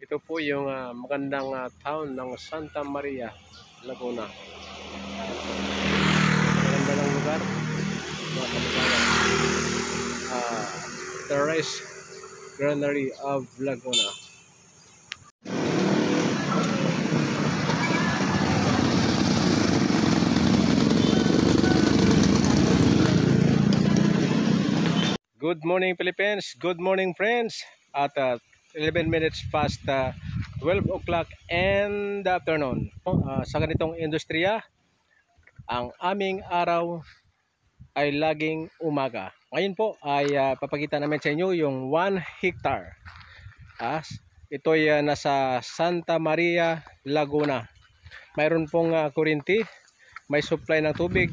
Ito po yung magandang town ng Santa Maria, Laguna. Maganda ng lugar, mga kababayan. The Rice Granary of Laguna. Good morning Philippines, good morning friends. At 11 minutes past 12 o'clock in the afternoon. Sa ganitong industriya, ang aming araw ay laging umaga. Ngayon po ay papakita namin sa inyo yung 1 hectare. Ito ay nasa Santa Maria, Laguna. Mayroon pong kuryente, may supply ng tubig,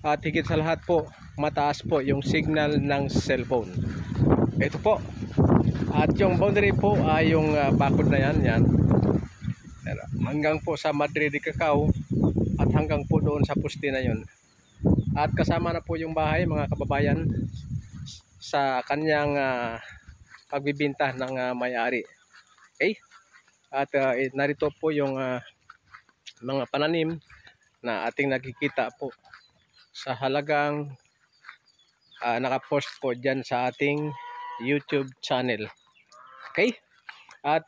at higit sa lahat po, mataas po yung signal ng cellphone. Ito po. At yung boundary po ay yung bakod na yan. Hanggang po sa Madrid de Cacao at hanggang po doon sa poste na yun. At kasama na po yung bahay, mga kababayan, sa kanyang pagbibinta ng may-ari. Okay? At narito po yung mga pananim na ating nakikita po sa halagang nakapost po dyan sa ating YouTube channel. Okay? At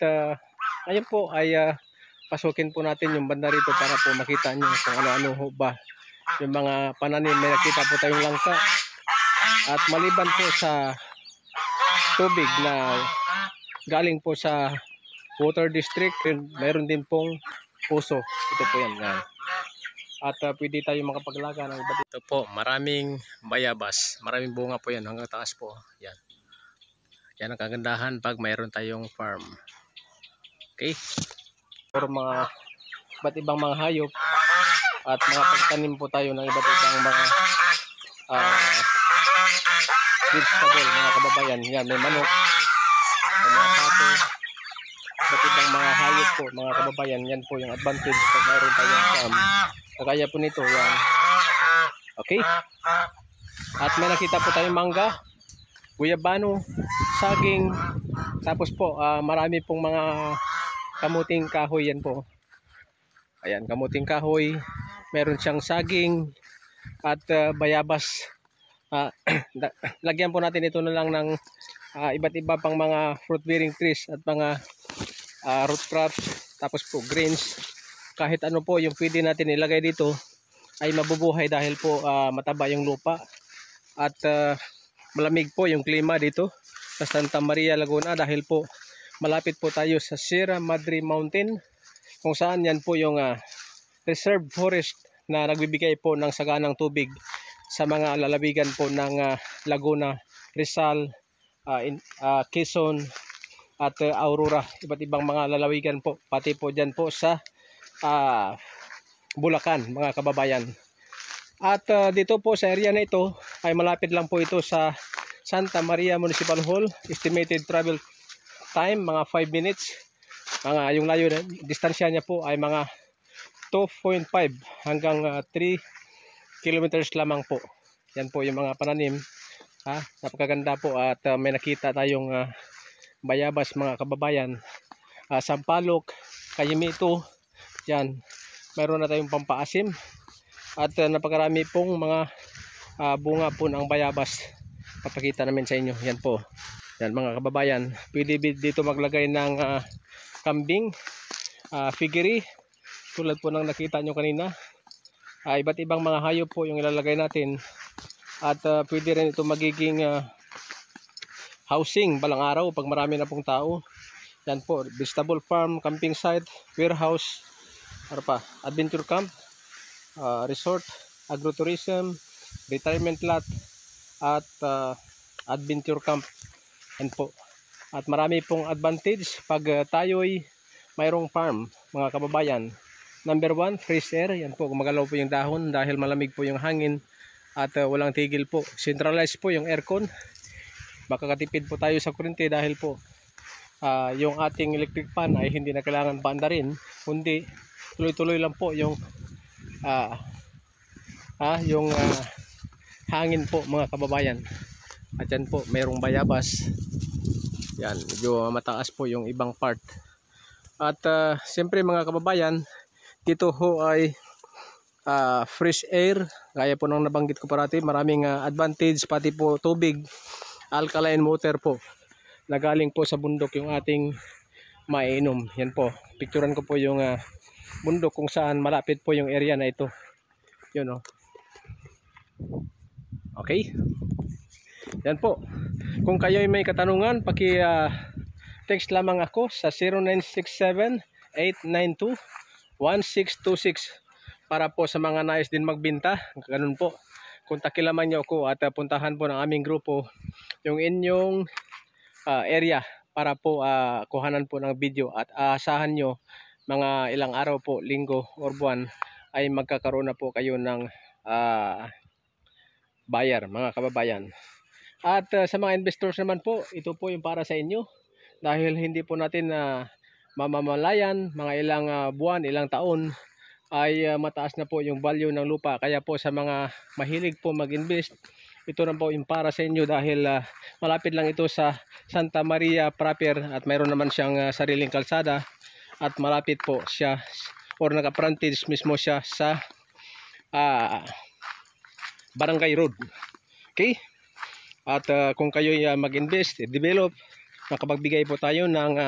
ngayon po ay pasukin po natin yung banda rito para po makita nyo kung ano-ano ho ba yung mga pananim. May nakita po tayong langka. At maliban po sa tubig na galing po sa water district, mayroon din pong puso. Ito po yan. At pwede tayo makapaglaga ng iba dito po. Maraming bayabas. Maraming bunga po yan hanggang taas po. Yan. Yan ang kagandahan pag mayroon tayong farm. Okay? Or mga iba't ibang mga hayop. At mga pagtanim po tayo ng iba't ibang mga vegetable, mga kababayan. Yan, may manok, may mga pato, iba't ibang mga hayop po, mga kababayan. Yan po yung advantage pag mayroon tayong farm. Kagaya po nito, yan. Okay? At may nakita po tayong mangga, guyabano, saging, tapos po marami pong mga kamuting kahoy. Yan po. Ayan, kamuting kahoy. Meron siyang saging at bayabas. Lagyan po natin ito na lang ng iba't iba pang mga fruit bearing trees at mga root crops, tapos po greens. Kahit ano po yung pwede natin ilagay dito ay mabubuhay dahil po mataba yung lupa at malamig po yung klima dito sa Santa Maria, Laguna, dahil po malapit po tayo sa Sierra Madre Mountain, kung saan yan po yung reserve forest na nagbibigay po ng saganang tubig sa mga lalawigan po ng Laguna, Rizal, Quezon at Aurora. Iba't ibang mga lalawigan po, pati po dyan po sa Bulacan, mga kababayan. At dito po sa area na ito ay malapit lang po ito sa Santa Maria Municipal Hall. Estimated travel time mga 5 minutes. Yung layo na distansya niya po ay mga 2.5 hanggang 3 kilometers lamang po. Yan po yung mga pananim. Napakaganda po at may nakita tayong bayabas, mga kababayan. Sampalok, kayimito. Yan. Mayroon na tayong pampaasim. At napakarami pong mga bunga po ng bayabas. Papakita namin sa inyo. Yan po. Yan, mga kababayan. Pwede dito maglagay ng kambing, piggery. Tulad po ng nakita nyo kanina. Iba't ibang mga hayop po yung ilalagay natin. At pwede rin ito magiging housing balang araw pag marami na pong tao. Yan po. Vegetable farm, camping site, warehouse, adventure camp, resort, agrotourism, retirement lot, at adventure camp. Yan po. At marami pong advantage pag tayo'y mayroong farm, mga kababayan. Number 1, fresh air. Yan po, gumagalaw po yung dahon dahil malamig po yung hangin at walang tigil po. Centralized po yung aircon. Makakatipid po tayo sa kuryente dahil po yung ating electric fan ay hindi na kailangan paandarin, kundi tuloy-tuloy lang po yung hangin po, mga kababayan. At yan po, mayroong bayabas. Yan, medyo mataas po yung ibang part. At siyempre mga kababayan, dito ho ay fresh air, gaya po ng nabanggit ko parati, maraming advantage, pati po tubig, alkaline water po na galing po sa bundok yung ating maiinom. Yan po, picturean ko po yung bundok kung saan malapit po yung area na ito. Yun oh. Okay, yan po. Kung kayo may katanungan, text lamang ako sa 0967-892-1626 para po sa mga nais din magbenta. Ganun po, kontakin lamang nyo ako at puntahan po ng aming grupo yung inyong area para po kuhanan po ng video, at asahan nyo mga ilang araw po, linggo or buwan, ay magkakaroon na po kayo ng buyer, mga kababayan. At sa mga investors naman po, ito po yung para sa inyo, dahil hindi po natin mamamalayan mga ilang buwan, ilang taon ay mataas na po yung value ng lupa. Kaya po sa mga mahilig po mag-invest, ito na po yung para sa inyo, dahil malapit lang ito sa Santa Maria proper, at mayroon naman siyang sariling kalsada, at malapit po siya or naka-frontage mismo siya sa Barangay Road. Okay? At kung kayo mag-invest, develop, makapagbigay po tayo ng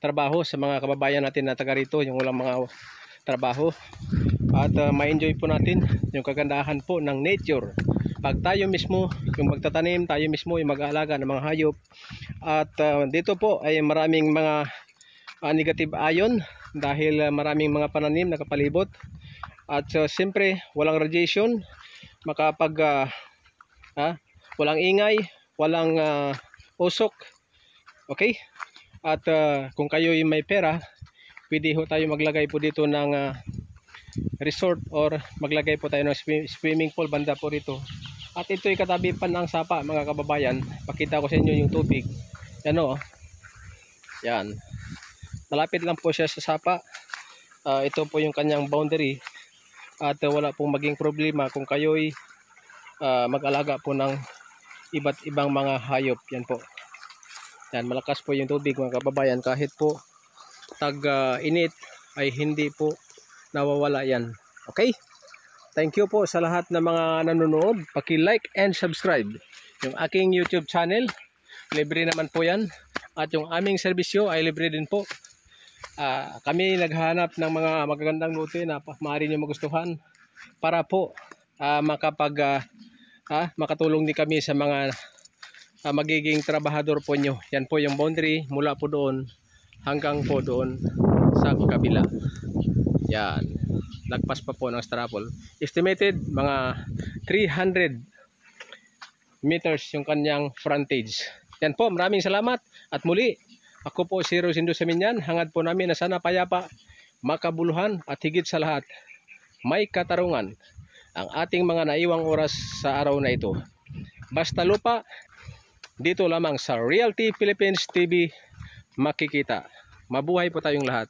trabaho sa mga kababayan natin na taga rito, yung walang mga trabaho, at ma-enjoy po natin yung kagandahan po ng nature. Pag tayo mismo yung magtatanim, tayo mismo yung mag-aalaga ng mga hayop. At dito po ay maraming mga negative ion, dahil maraming mga pananim na kapalibot. At siyempre walang radiation, walang ingay, walang usok. Okay? At kung kayo yung may pera, pwede ho tayo maglagay po dito ng resort, or maglagay po tayo ng swimming pool banda po rito. At ito ay katabi pa ng sapa, mga kababayan. Pakita ko sa inyo yung tubig. Yan o. Yan. Malapit lang po siya sa sapa. Ito po yung kanyang boundary. At wala pong maging problema kung kayo'y mag-alaga po ng iba't ibang mga hayop. Yan po. Yan, malakas po yung tubig, mga kababayan. Kahit po tag-init ay hindi po nawawala yan. Okay? Thank you po sa lahat ng mga nanonood. Paki-like and subscribe yung aking YouTube channel. Libre naman po yan. At yung aming serbisyo ay libre din po. Kami naghahanap ng mga magagandang lote na maaari nyo magustuhan para po makatulong din kami sa mga magiging trabahador po nyo. Yan po yung boundary mula po doon hanggang po doon sa kabila. Yan, lagpas pa po ng straple. Estimated mga 300 meters yung kanyang frontage. Yan po, maraming salamat. At muli, ako po si Rosindo Seminyan. Hangad po namin na sana payapa, makabuluhan, at higit sa lahat, may katarungan ang ating mga naiwang oras sa araw na ito. Basta lupa, dito lamang sa Realty Philippines TV makikita. Mabuhay po tayong lahat.